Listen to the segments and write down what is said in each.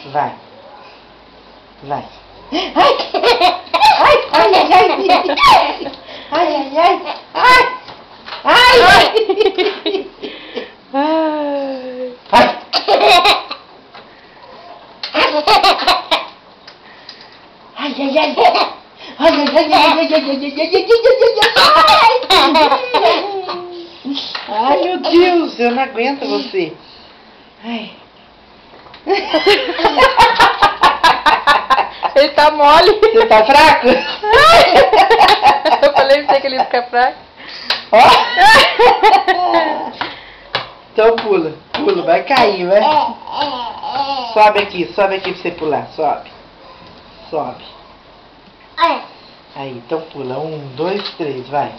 Vai. Vai. Ai! Ai, ai, ai, ai! Ai, ai, ai! Ai! Ai! Ai! Ai, ai, ai! Ai, ai, ai, ai, ai, ai, meu Deus, eu não aguento você. Ai. Ele tá mole. Você tá fraco? Eu falei pra você que ele fica fraco. Ó. Então pula, pula, vai cair, vai. Sobe aqui pra você pular, sobe. Sobe. Aí, então pula. 1, 2, 3, vai.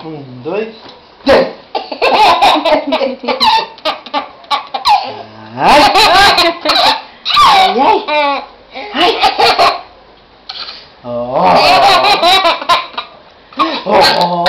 1, 2, 3. Ai! Ai, ai! Ai! Oh! Oh!